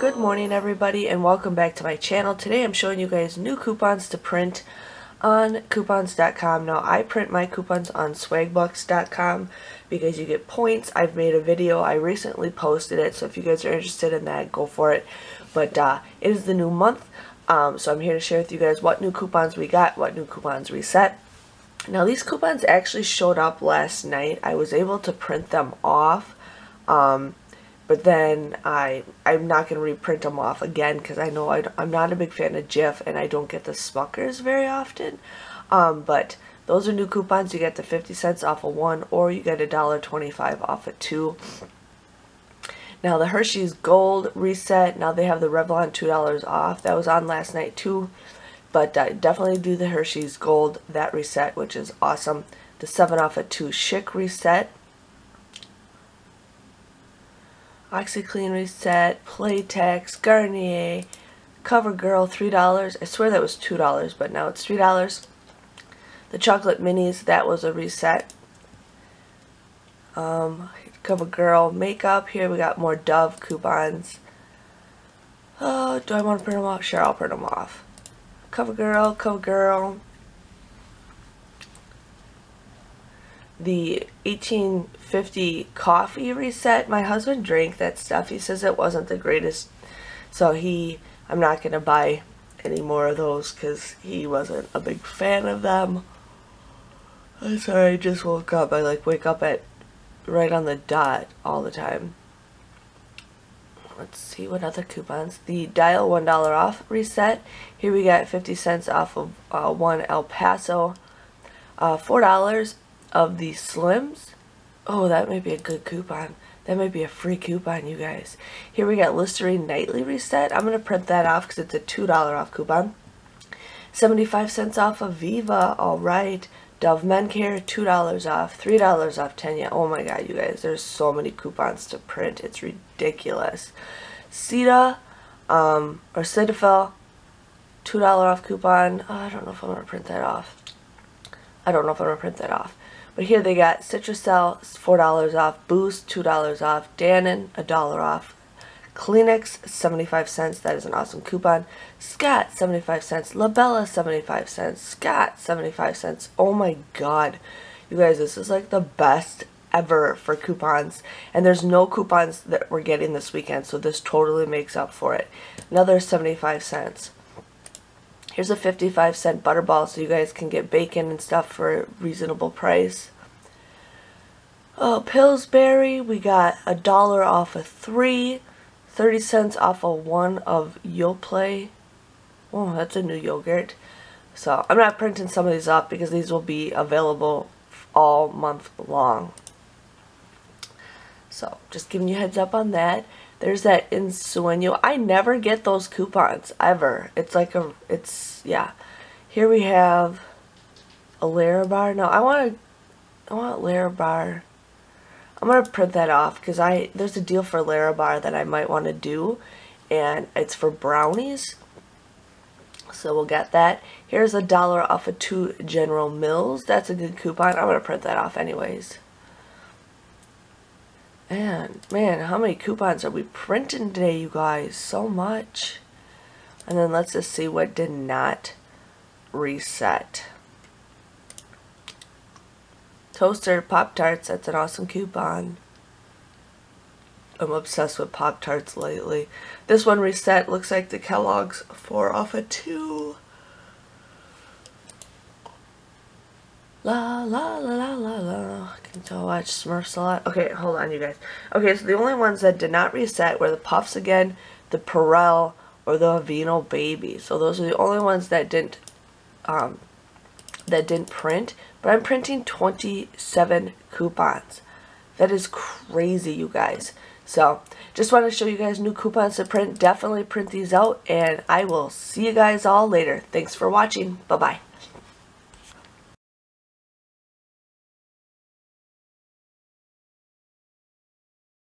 Good morning everybody and welcome back to my channel. Today I'm showing you guys new coupons to print on coupons.com. Now I print my coupons on swagbucks.com because you get points. I've made a video, I recently posted it, so if you guys are interested in that, go for it. But it is the new month, so I'm here to share with you guys what new coupons we got, what new coupons reset. Now these coupons actually showed up last night. I was able to print them off. But then I'm not going to reprint them off again because I know I'm not a big fan of Jif and I don't get the Smuckers very often. But those are new coupons. You get the 50 cents off of one, or you get $1.25 off of two. Now the Hershey's Gold reset. Now they have the Revlon $2 off. That was on last night too. But definitely do the Hershey's Gold, that reset, which is awesome. The 7 off of 2 Chic reset. OxyClean reset, Playtex, Garnier, CoverGirl $3. I swear that was $2, but now it's $3. The Chocolate Minis, that was a reset. CoverGirl makeup. Here we got more Dove coupons. Oh, do I want to print them off? Sure, I'll print them off. CoverGirl. The 1850 coffee reset. My husband drank that stuff. He says it wasn't the greatest, so I'm not going to buy any more of those because he wasn't a big fan of them. I'm sorry, I just woke up. I wake up at right on the dot all the time. Let's see what other coupons. The Dial $1 off reset. Here we got 50 cents off of one El Paso. $4 of the Slims. Oh, that may be a good coupon. That might be a free coupon, you guys. Here we got Listerine Nightly reset. I'm going to print that off because it's a $2 off coupon. 75 cents off of Viva. Alright. Dove Men Care, $2 off. $3 off Tenya. Oh my god, you guys. There's so many coupons to print. It's ridiculous. Ceta, or Cetaphil, $2 off coupon. Oh, I don't know if I'm going to print that off. But here they got Citrusel, $4 off, Boost, $2 off, Dannon, $1 off, Kleenex, 75 cents, that is an awesome coupon, Scott, 75 cents, Labella, 75 cents, Scott, 75 cents, oh my god, you guys, this is like the best ever for coupons, and there's no coupons that we're getting this weekend, so this totally makes up for it. Another 75 cents. Here's a 55-cent Butterball so you guys can get bacon and stuff for a reasonable price. Oh, Pillsbury, we got $1 off of 3. 30 cents off of 1 of Yoplait. Oh, that's a new yogurt. So, I'm not printing some of these off because these will be available all month long. So, just giving you a heads up on that. There's that Insueño. I never get those coupons, ever. It's like yeah. Here we have a Larabar. No, I want Larabar. I'm going to print that off because there's a deal for Larabar that I might want to do. And it's for brownies. So we'll get that. Here's $1 off of 2 General Mills. That's a good coupon. I'm going to print that off anyways. And man, how many coupons are we printing today, you guys? So much. And then let's just see what did not reset. Toaster Pop-Tarts, that's an awesome coupon. I'm obsessed with Pop-Tarts lately. This one reset, looks like the Kellogg's 4 off of 2. La la la la la la. Can you watch Smurfs a lot? Okay, hold on, you guys. Okay, so the only ones that did not reset were the Puffs again, the Perel, or the Aveeno Baby. So those are the only ones that didn't print. But I'm printing 27 coupons. That is crazy, you guys. So just want to show you guys new coupons to print. Definitely print these out, and I will see you guys all later. Thanks for watching. Bye bye.